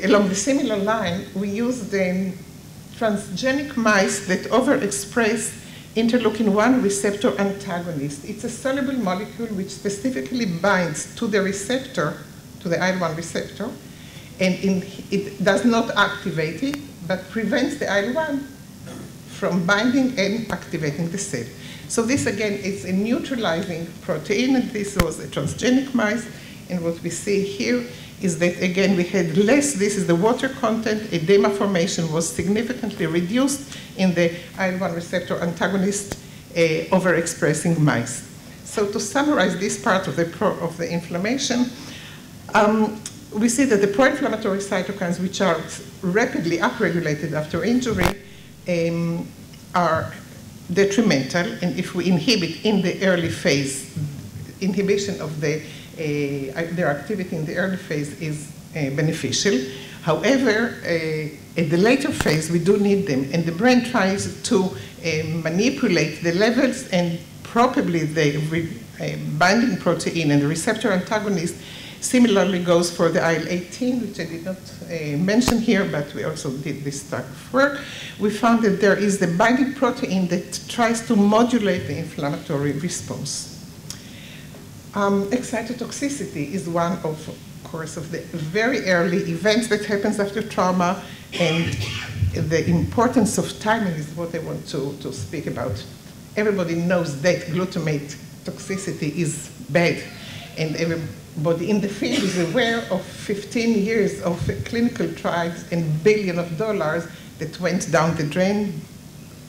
along the similar line, we use the transgenic mice that overexpress interleukin-1 receptor antagonist. It's a soluble molecule which specifically binds to the receptor, to the IL-1 receptor, and it does not activate it, but prevents the IL-1 from binding and activating the cell. So this, again, is a neutralizing protein, and this was a transgenic mice. And what we see here is that, again, we had less, this is the water content, edema formation was significantly reduced in the IL-1 receptor antagonist overexpressing mice. So to summarize this part of the inflammation, we see that the pro-inflammatory cytokines, which are rapidly upregulated after injury, are detrimental, and if we inhibit in the early phase, inhibition of their activity in the early phase is beneficial. However, at the later phase, we do need them, and the brain tries to manipulate the levels, and probably the binding protein and the receptor antagonist similarly goes for the IL-18, which I did not mention here, but we also did this type of work. We found that there is the binding protein that tries to modulate the inflammatory response. Excitotoxicity is one of course, of the very early events that happens after trauma, and the importance of timing is what I want to speak about. Everybody knows that glutamate toxicity is bad, and everybody in the field is aware of 15 years of clinical trials and billions of dollars that went down the drain.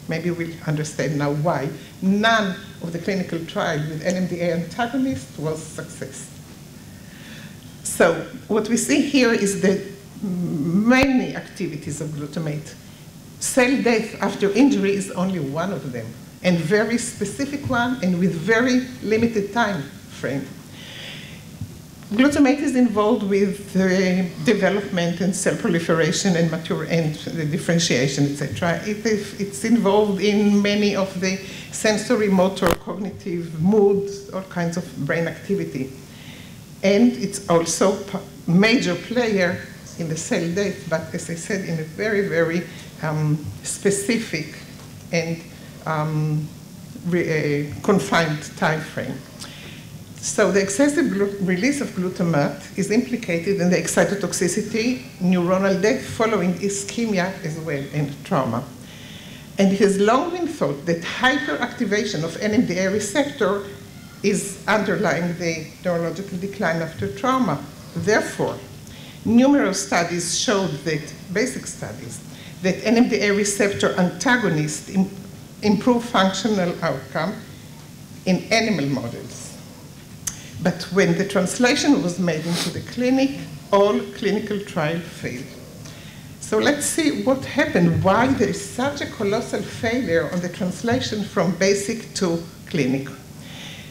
Maybe we'll understand now why. None of the clinical trials with NMDA antagonist was success. So what we see here is that many activities of glutamate. Cell death after injury is only one of them, and very specific one, and with very limited time frame. Glutamate is involved with development and cell proliferation and the differentiation, etc. It's involved in many of the sensory, motor, cognitive, mood, all kinds of brain activity. And it's also a major player in the cell death, but as I said, in a very, very specific and confined time frame. So the excessive release of glutamate is implicated in the excitotoxicity, neuronal death following ischemia as well, and trauma. And it has long been thought that hyperactivation of NMDA receptor is underlying the neurological decline after trauma. Therefore, numerous studies showed that, basic studies, that NMDA receptor antagonists improve functional outcome in animal models. But when the translation was made into the clinic, all clinical trials failed. So let's see what happened, why there is such a colossal failure on the translation from basic to clinic.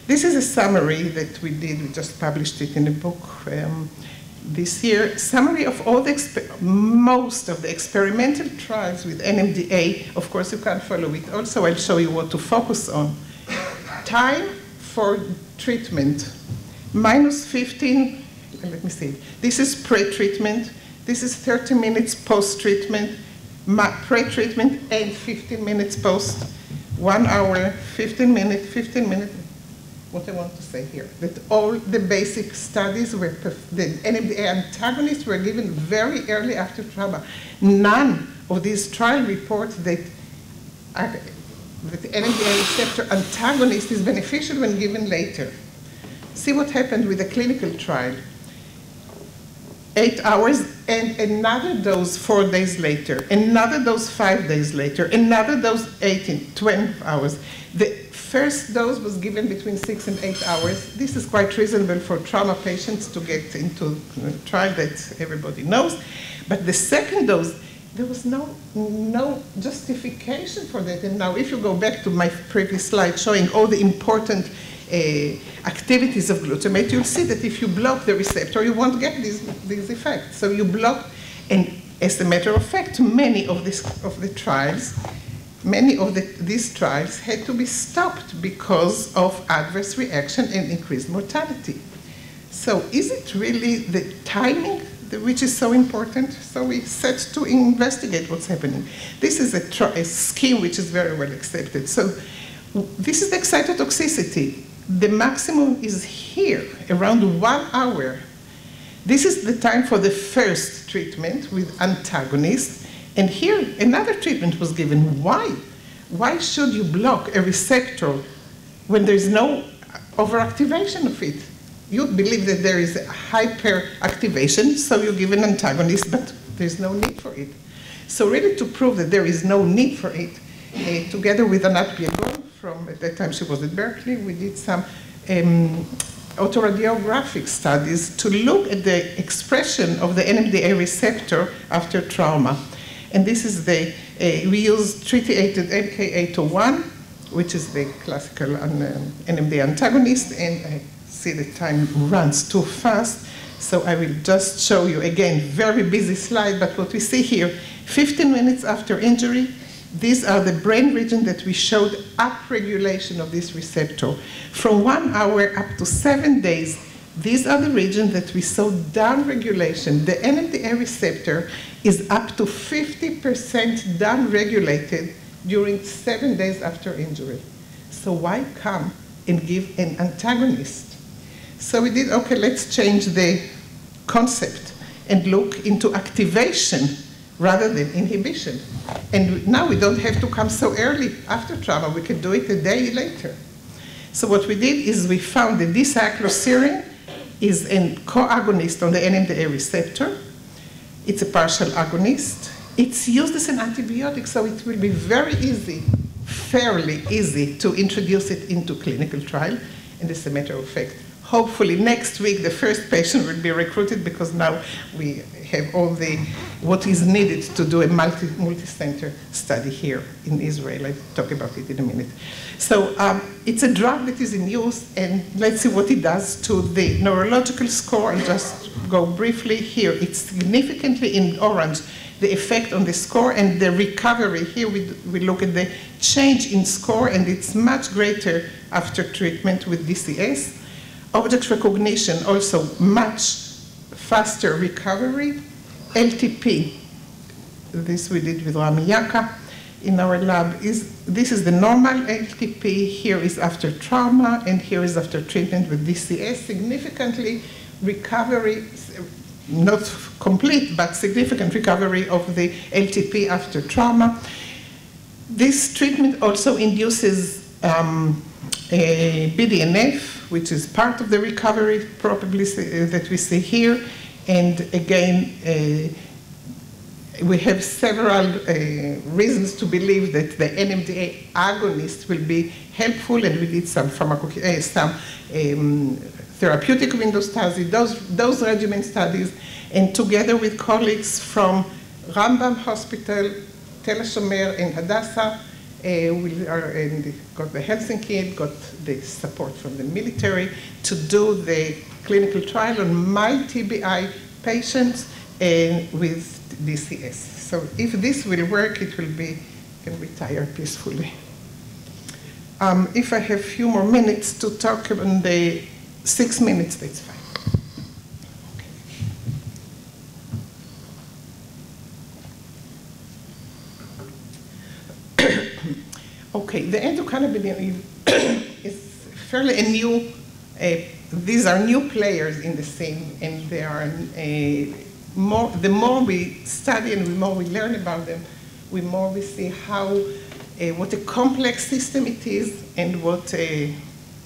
This is a summary that we did, we just published it in a book this year. Summary of all most of the experimental trials with NMDA. Of course, you can't follow it. Also, I'll show you what to focus on. Time for treatment. Minus 15, let me see. This is pre-treatment. This is 30 minutes post-treatment. Pre-treatment and 15 minutes post. 1 hour, 15 minutes, 15 minutes. What I want to say here, that all the basic studies were, the NMDA antagonists were given very early after trauma. None of these trial reports that the NMDA receptor antagonist is beneficial when given later. See what happened with the clinical trial. 8 hours and another dose 4 days later, another dose 5 days later, another dose 12 hours. The first dose was given between 6 and 8 hours. This is quite reasonable for trauma patients to get into a trial that everybody knows. But the second dose, there was no justification for that. And now if you go back to my previous slide showing all the important activities of glutamate, you'll see that if you block the receptor, you won't get these effects. So you block, and as a matter of fact, many of these trials had to be stopped because of adverse reaction and increased mortality. So is it really the timing which is so important. So we set to investigate what's happening. This is a scheme which is very well accepted. So this is the excitotoxicity. The maximum is here, around 1 hour. This is the time for the first treatment with antagonist. And here, another treatment was given. Why? Why should you block a receptor when there's no overactivation of it? You believe that there is a hyperactivation, so you give an antagonist, but there's no need for it. So really to prove that there is no need for it, together with Anat Biegon, from at that time she was at Berkeley, we did some autoradiographic studies to look at the expression of the NMDA receptor after trauma. And this is we use tritiated MK801, which is the classical NMDA antagonist, and I see the time runs too fast, so I will just show you again, very busy slide, but what we see here, 15 minutes after injury, these are the brain regions that we showed upregulation of this receptor. From 1 hour up to 7 days, these are the regions that we saw downregulation. The NMDA receptor is up to 50% downregulated during 7 days after injury. So why come and give an antagonist? So we did, okay, let's change the concept and look into activation rather than inhibition. And now we don't have to come so early after trauma. We can do it a day later. So what we did is we found that dicycloserine is a co-agonist on the NMDA receptor. It's a partial agonist. It's used as an antibiotic, so it will be very easy, fairly easy, to introduce it into clinical trial. And as a matter of fact, hopefully next week the first patient will be recruited, because now we have all what is needed to do a multi-center study here in Israel. I'll talk about it in a minute. So it's a drug that is in use, and let's see what it does to the neurological score. I'll just go briefly here. It's significantly in orange, the effect on the score and the recovery. Here we look at the change in score, and it's much greater after treatment with DCS. Object recognition, also much faster recovery. LTP, this we did with Rami Yaka in our lab. This is the normal LTP. Here is after trauma, and here is after treatment with DCS. Significantly recovery, not complete, but significant recovery of the LTP after trauma. This treatment also induces BDNF, which is part of the recovery probably that we see here. And again, we have several reasons to believe that the NMDA agonist will be helpful, and we did some therapeutic window studies, those regimen studies, and together with colleagues from Rambam Hospital, Tel HaShomer, and Hadassah, we got the Helsinki, got the support from the military to do the clinical trial on my TBI patients with DCS. So if this will work, it will be, can retire peacefully. If I have a few more minutes to talk about the 6 minutes, that's fine. Okay, the endocannabinoid is fairly a new, these are new players in the scene, and they are the more we study and the more we learn about them, the more we see how, what a complex system it is, and what a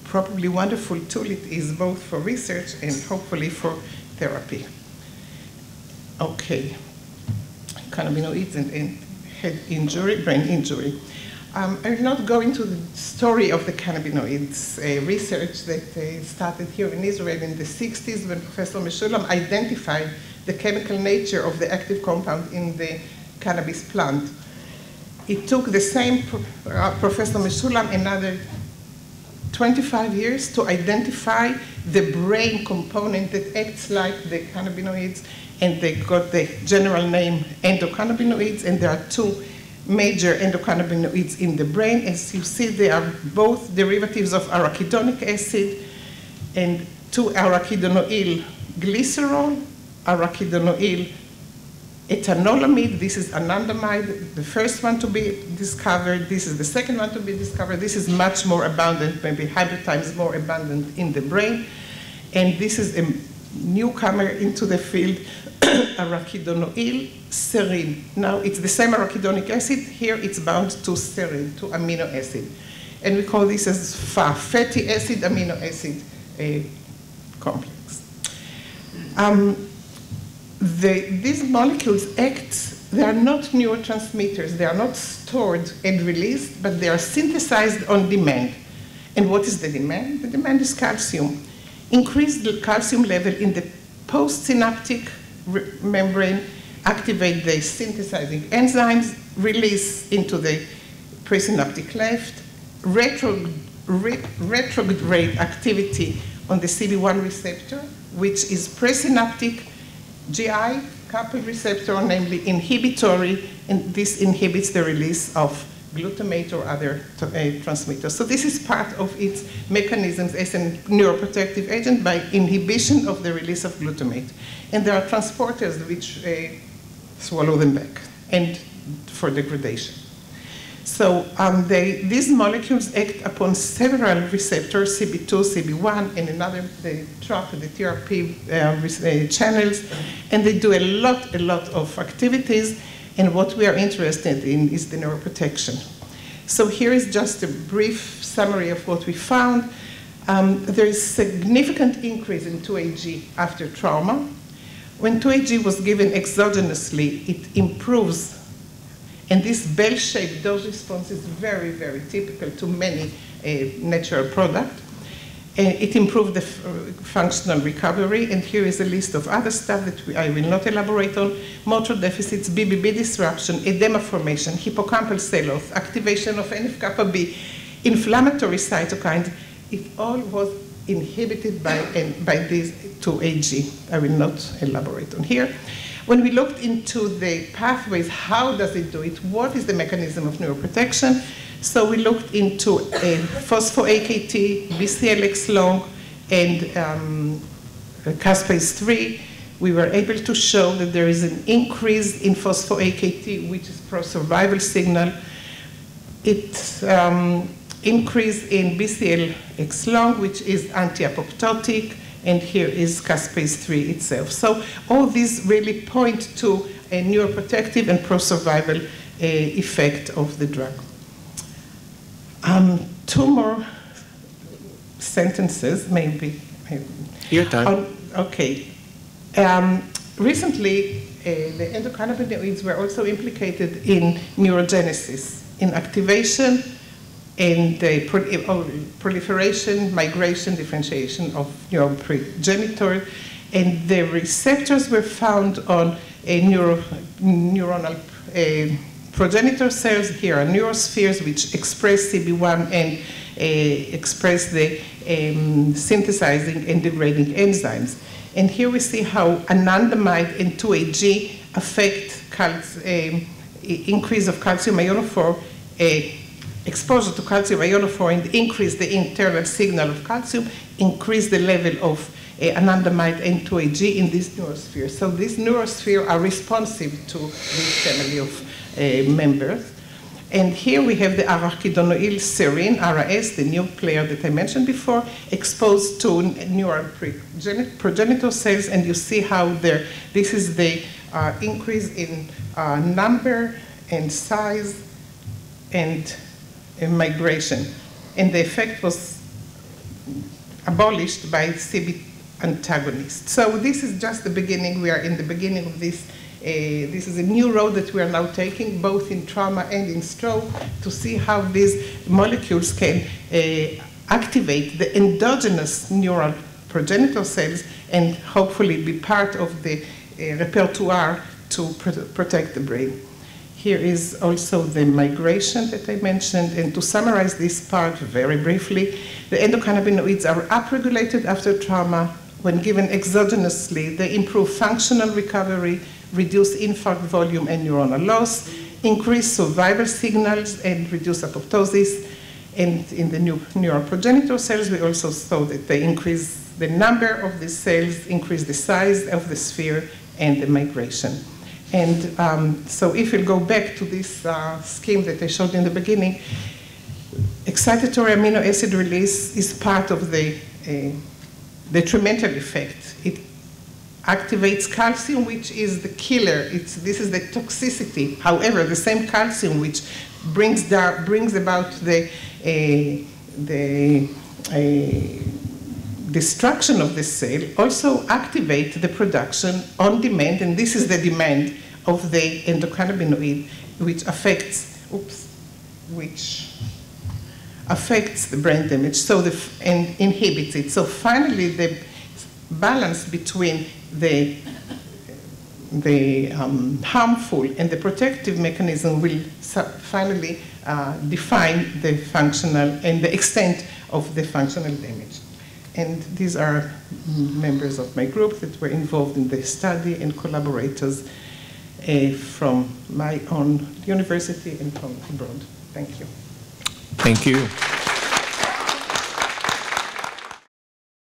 probably wonderful tool it is, both for research and hopefully for therapy. Okay, cannabinoids and head injury, brain injury. I will not go into the story of the cannabinoids research that started here in Israel in the 60s when Professor Meshulam identified the chemical nature of the active compound in the cannabis plant. It took the same Professor Meshulam another 25 years to identify the brain component that acts like the cannabinoids, and they got the general name endocannabinoids, and there are two major endocannabinoids in the brain. As you see, they are both derivatives of arachidonic acid and 2-arachidonyl glycerol arachidonoyl ethanolamide. This is anandamide, the first one to be discovered. This is the second one to be discovered. This is much more abundant, maybe 100 times more abundant in the brain. And this is a newcomer into the field, arachidonoyl serine. Now, it's the same arachidonic acid. Here, it's bound to serine, to amino acid. And we call this as FA, fatty acid amino acid complex. These molecules act, they are not neurotransmitters. They are not stored and released, but they are synthesized on demand. And what is the demand? The demand is calcium. Increase the calcium level in the postsynaptic membrane, activate the synthesizing enzymes, release into the presynaptic cleft, retrograde activity on the CB1 receptor, which is presynaptic GI coupled receptor, namely inhibitory, and this inhibits the release of glutamate or other transmitters. So this is part of its mechanisms as a neuroprotective agent by inhibition of the release of glutamate. And there are transporters which swallow them back and for degradation. So these molecules act upon several receptors, CB2, CB1, and another, the TRAP, the TRP channels, and they do a lot of activities, and what we are interested in is the neuroprotection. So here is just a brief summary of what we found. There is significant increase in 2-AG after trauma. When 2-AG was given exogenously, it improves. And this bell-shaped dose response is very, very typical to many natural products. It improved the functional recovery, and here is a list of other stuff that I will not elaborate on. Motor deficits, BBB disruption, edema formation, hippocampal cell loss, activation of NF-kappa B, inflammatory cytokines. It all was inhibited by this 2-AG. I will not elaborate on here. When we looked into the pathways, how does it do it? What is the mechanism of neuroprotection? So we looked into phospho-AKT, BCL-X-long, and caspase 3. We were able to show that there is an increase in phospho-AKT, which is pro-survival signal. It increase in BCL-X-long, which is anti-apoptotic, and here is caspase 3 itself. So all these really point to a neuroprotective and pro-survival effect of the drug. Two more sentences, maybe. Your time. Okay. Recently, the endocannabinoids were also implicated in neurogenesis, in activation, and the proliferation, migration, differentiation of neuroprogenitor, and the receptors were found on neuronal progenitor cells. Here are neurospheres which express CB1 and express the synthesizing and degrading enzymes. And here we see how anandamide and 2-AG affect increase of calcium ionophore, exposure to calcium ionophore, and increase the internal signal of calcium, increase the level of anandamide and 2-AG in this neurosphere. So these neurospheres are responsive to this family of members. And here we have the arachidonoyl serine, RAS, the new player that I mentioned before, exposed to neural progenitor cells, and you see how this is the increase in number and size and migration. And the effect was abolished by CB antagonists. So this is just the beginning. We are in the beginning of this. This is a new road that we are now taking, both in trauma and in stroke, to see how these molecules can activate the endogenous neural progenitor cells and hopefully be part of the repertoire to protect the brain. Here is also the migration that I mentioned, and to summarize this part very briefly, the endocannabinoids are upregulated after trauma. When given exogenously, they improve functional recovery, reduce infarct volume and neuronal loss, increase survival signals, and reduce apoptosis. And in the neural progenitor cells, we also saw that they increase the number of the cells, increase the size of the sphere, and the migration. And so if you go back to this scheme that I showed in the beginning, excitatory amino acid release is part of the detrimental effect. It activates calcium, which is the killer. This is the toxicity. However, the same calcium which brings about the destruction of the cell also activate the production on demand, and this is the demand of the endocannabinoid, which affects the brain damage, and inhibits it. So finally, the balance between the harmful and the protective mechanism will finally define the functional and the extent of the functional damage. And these are members of my group that were involved in the study and collaborators from my own university and from abroad. Thank you. Thank you.